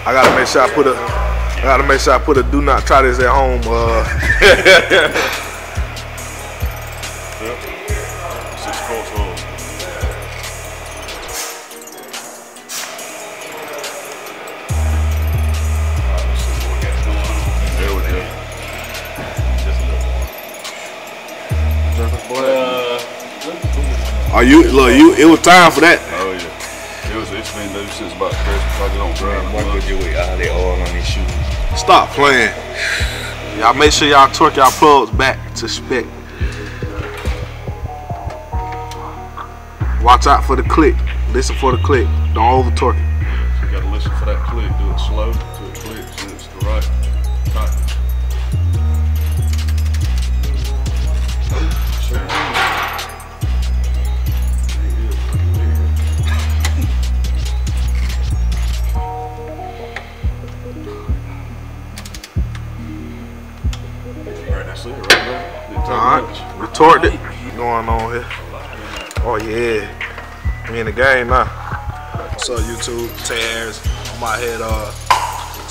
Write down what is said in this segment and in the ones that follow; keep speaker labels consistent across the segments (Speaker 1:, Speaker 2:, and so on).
Speaker 1: I gotta make sure I put a do not try this at home.
Speaker 2: Yep. 6 quarts oil. There we go. Just a little more.
Speaker 1: Are you look? It was time for that.
Speaker 2: Oh yeah. It's been new since about Christmas. I don't drive.
Speaker 3: Why would you with all that oil on these shoes?
Speaker 1: Stop playing. Y'all make sure y'all torque y'all plugs back to spec. Watch out for the click. Listen for the click. Don't over torque it.
Speaker 2: So you gotta listen for that click. Do it slow till it clicks and it's the right tight. That's it right there.
Speaker 1: Alright, we torqued it. What's going on here? Oh yeah, we in the game now. What's up YouTube? Tay Harris. I'm out here at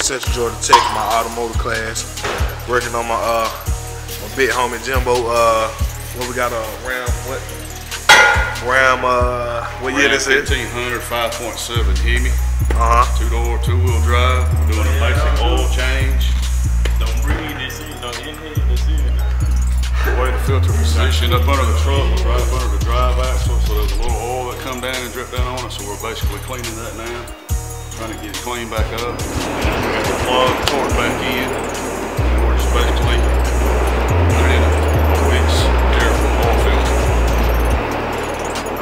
Speaker 1: Central Georgia Tech, my automotive class. Working on my big homie Jimbo. What we got, Ram, what year this is?
Speaker 2: 1500 5.7 Hemi.
Speaker 1: 2-door,
Speaker 2: 2-wheel drive. We're doing a basic oil change.
Speaker 3: Don't breathe this in, don't inhale this in.
Speaker 2: The way the filter positioned up under the truck was right up under the drive axle, so there's a little oil that come down and drip down on it, so we're basically cleaning that now. Trying to get it cleaned back up. We got the plug torqued back in, and we're just basically putting in a mix air from oil filter.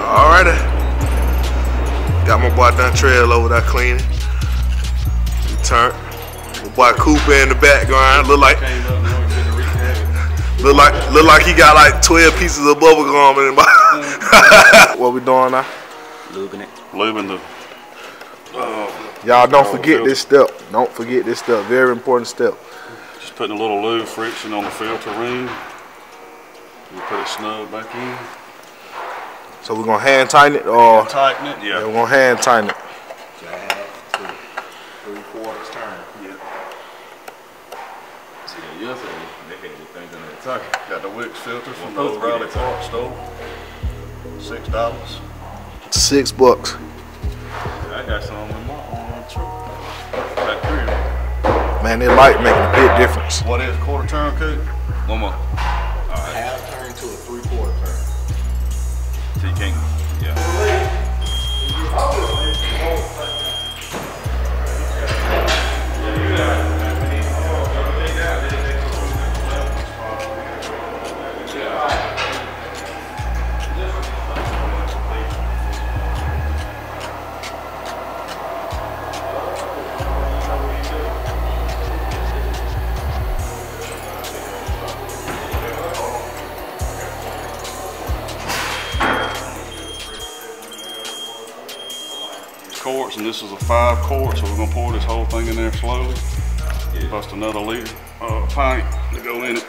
Speaker 1: Alrighty. Got my boy done trail over there cleaning. He turned. My boy Cooper in the background. Look like he got like 12 pieces of bubble gum in his mouth. What we doing now?
Speaker 3: Lubing it.
Speaker 2: Lubing the
Speaker 1: y'all don't forget this step. Don't forget this step. Very important step.
Speaker 2: Just putting a little lube friction on the filter ring. You put it snug back in.
Speaker 1: So we're gonna hand tighten it, or
Speaker 2: tighten it? Yeah.
Speaker 1: We're gonna hand tighten it.
Speaker 3: Jab, 3/4 turn.
Speaker 2: Yeah. See, yesterday they had the things in there. Got the Wicks filter from the old Raleigh Park store. $6.
Speaker 1: $6.
Speaker 2: I got some in my own truck. That three.
Speaker 1: Man, that light making a big difference.
Speaker 2: What is quarter turn, Coop? One more.
Speaker 3: Half turn to a 3/4 turn.
Speaker 2: So you can't, yeah. Quarts, and this is a 5 quart, so we're gonna pour this whole thing in there slowly. Bust another liter, pint to go in it.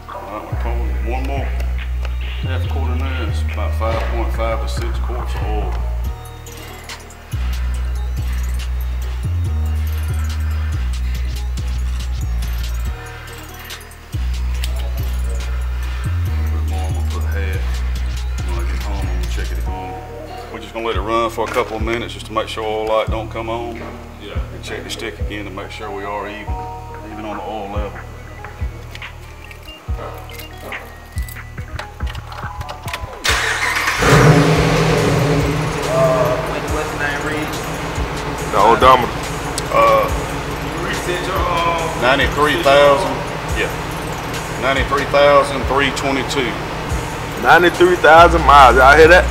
Speaker 2: Alright, we're pouring one more half quart in there. It's about 5.5 to 6 quarts of oil. We're just gonna let it run for a couple of minutes just to make sure oil light don't come on. Yeah. And check the stick again to make sure we are even on the oil level.
Speaker 3: What's the name, Reed?
Speaker 1: The odometer.
Speaker 2: 93,000. Yeah. 93,322.
Speaker 1: 93,000 miles. Y'all hear that?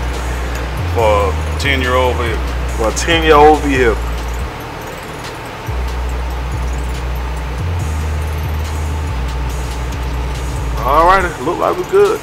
Speaker 2: For a 10-year-old vehicle.
Speaker 1: For a 10-year-old vehicle. Alrighty, look like we're good.